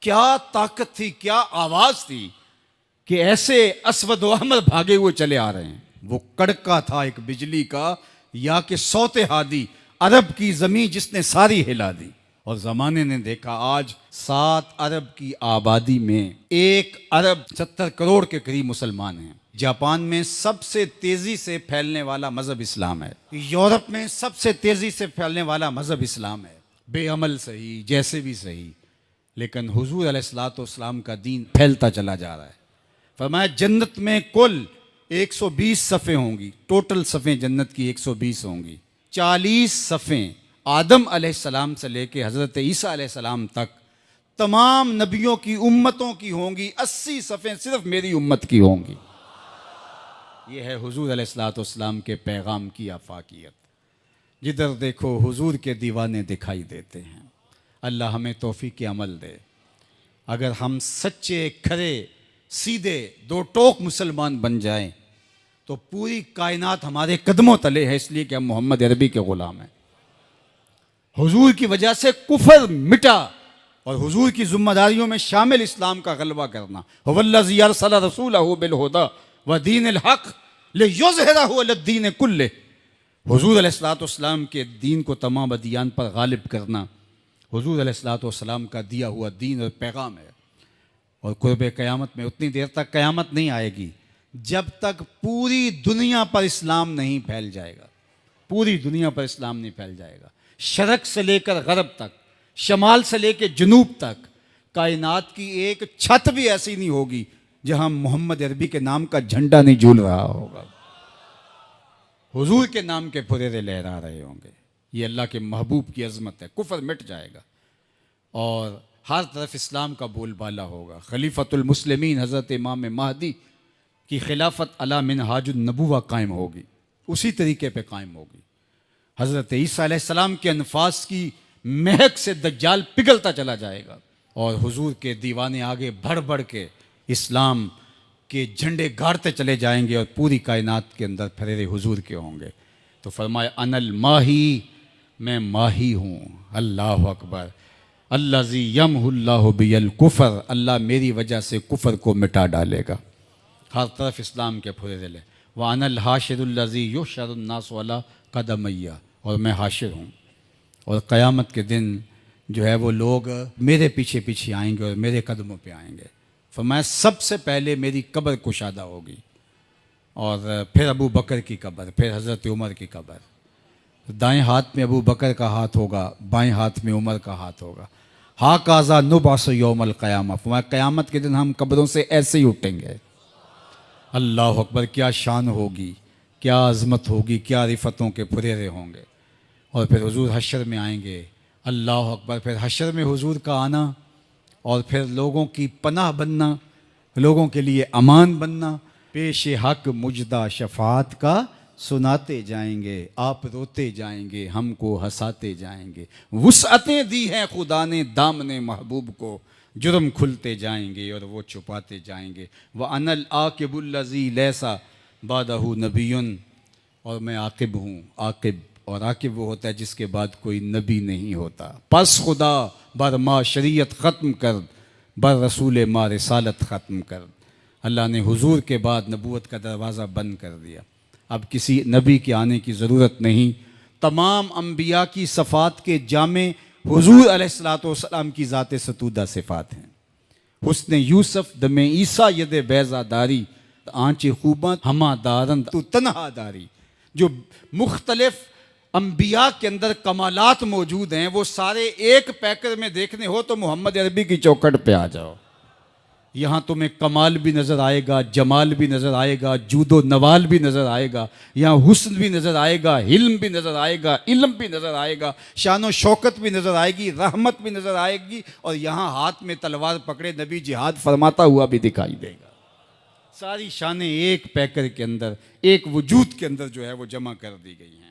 क्या ताकत थी, क्या आवाज थी कि ऐसे अस्वद व अहमर भागे हुए चले आ रहे हैं। वो कड़का था एक बिजली का, या कि सौते हादी अरब की जमीन जिसने सारी हिला दी। और जमाने ने देखा आज 7 अरब की आबादी में 1 अरब 70 करोड़ के करीब मुसलमान हैं। जापान में सबसे तेजी से फैलने वाला मजहब इस्लाम है। यूरोप में सबसे तेजी से फैलने वाला मजहब इस्लाम है। बेअमल सही, जैसे भी सही, लेकिन हुजूर अलैहिस्सलाम का दीन फैलता चला जा रहा है। फरमाया जन्नत में कुल 120 सफ़े होंगी, टोटल सफ़े जन्नत की 120 होंगी। 40 सफ़े आदम अलैहिस्सलाम से लेके हज़रत ईसा अलैहिस्सलाम तक तमाम नबियों की उम्मतों की होंगी। 80 सफ़े सिर्फ मेरी उम्मत की होंगी। ये है हुजूर अलैहिस्सलाम के पैगाम की आफाकियत। जिधर देखो हुजूर के दीवाने दिखाई देते हैं। अल्लाह हमें तौफीक अमल दे। अगर हम सच्चे खरे सीधे 2 टोक मुसलमान बन जाएं तो पूरी कायनात हमारे कदमों तले है, इसलिए कि हम मोहम्मद अरबी के गुलाम हैं। हुजूर की वजह से कुफर मिटा और हुजूर की जिम्मेदारियों में शामिल इस्लाम का गलबा करना। हुवल्लज़ी अरसला रसूलहु बिल हुदा व दीनिल हक़ लियुज़हिरहु अलद्दीन कुल्लिह। हुजूर अलैहिस्सलाम के दीन को तमाम अदियान पर गालिब करना हुजूर अलैहिस्सलाम का दिया हुआ दीन और पैगाम है। और कुर्ब क़यामत में उतनी देर तक क़यामत नहीं आएगी जब तक पूरी दुनिया पर इस्लाम नहीं फैल जाएगा। पूरी दुनिया पर इस्लाम नहीं फैल जाएगा। शरक से लेकर गरब तक, शमाल से लेकर जनूब तक कायनात की एक छत भी ऐसी नहीं होगी जहां मोहम्मद अरबी के नाम का झंडा नहीं झूल रहा होगा, हुजूर के नाम के फुरेरे लहरा रहे होंगे। ये अल्लाह के महबूब की अजमत है। कुफर मिट जाएगा और हर तरफ इस्लाम का बोलबाला होगा। खलीफतुल मुस्लिमीन हज़रत इमाम महदी की खिलाफत अला मिनहाजुन नबुवा कायम होगी, उसी तरीके पे कायम होगी। हज़रत ईसा अलैहिस्सलाम के अनफास की महक से दज्जाल पिघलता चला जाएगा और हुजूर के दीवाने आगे बढ़ बढ़ के इस्लाम के झंडे गाड़ते चले जाएंगे और पूरी कायनात के अंदर फरेरे हुजूर के होंगे। तो फरमाया अनल माही, मैं माही हूँ। अल्लाह अकबर। अल्लाज़ी यमहुल्लाहु बियल कुफर, अल्लाह मेरी वजह से कुफर को मिटा डालेगा। हर तरफ इस्लाम के फुरेरे ले। व अनल हाशिरुल्लज़ी युहशरुन्नासु अला कदमैया, और मैं हाशिर हूँ और क़यामत के दिन जो है वो लोग मेरे पीछे पीछे आएंगे और मेरे कदमों पे आएंगे। फरमाया सबसे पहले मेरी कब्र कुशादा होगी और फिर अबू बकर की कब्र, फिर हज़रत उमर की कब्र। दाएं हाथ में अबू बकर का हाथ होगा, बाएं हाथ में उमर का हाथ होगा। हा काज़ा नुबास यौमल क़यामा, फरमाया क़यामत के दिन हम कब्रों से ऐसे ही उठेंगे। अल्लाह अकबर। क्या शान होगी, क्या अज़मत होगी, क्या रिफ़तों के फुरेरे होंगे। और फिर हुजूर हशर में आएंगे। अल्लाह अकबर। फिर हशर में हुजूर का आना और फिर लोगों की पनाह बनना, लोगों के लिए अमान बनना। पेश हक मुजदा शफात का सुनाते जाएंगे, आप रोते जाएंगे, हमको हंसाते जाएंगे। वुसअतें दी हैं खुदा ने दामने महबूब को, जुर्म खुलते जाएंगे और वो छुपाते जाएंगे। व अनल आकिबुल्लज़ी लैसा बादहु नबियुन, और मैं आकिब हूँ। आकिब, और आकिब वो होता है जिसके बाद कोई नबी नहीं होता। पस खुदा बर मा शरीयत ख़त्म कर, बर रसूल मा रिसालत ख़त्म कर। अल्लाह ने हुजूर के बाद नबूवत का दरवाज़ा बंद कर दिया। अब किसी नबी के आने की ज़रूरत नहीं। तमाम अम्बिया की सफ़ात के जामे हुजूर अलैहिस्सलाम की ज़ात सतूदा सिफ़ात हैं। हुस्न यूसुफ दमे ईसा यद बैज़ादारी, आँच खूबा हमा दारन तू तनहादारी। जो मुख्तलिफ अम्बिया के अंदर कमालात मौजूद हैं वो सारे एक पैकर में देखने हो तो मोहम्मद अरबी की चौखट पे आ जाओ। यहाँ तुम्हें कमाल भी नज़र आएगा, जमाल भी नज़र आएगा, जूदो नवाल भी नज़र आएगा। यहाँ हुस्न भी नज़र आएगा, हिल्म भी नज़र आएगा, इल्म भी नज़र आएगा, शान व शौकत भी नज़र आएगी, रहमत भी नज़र आएगी। और यहाँ हाथ में तलवार पकड़े नबी जिहाद फरमाता हुआ भी दिखाई देगा। सारी शानें एक पैकर के अंदर, एक वजूद के अंदर जो है वो जमा कर दी गई हैं।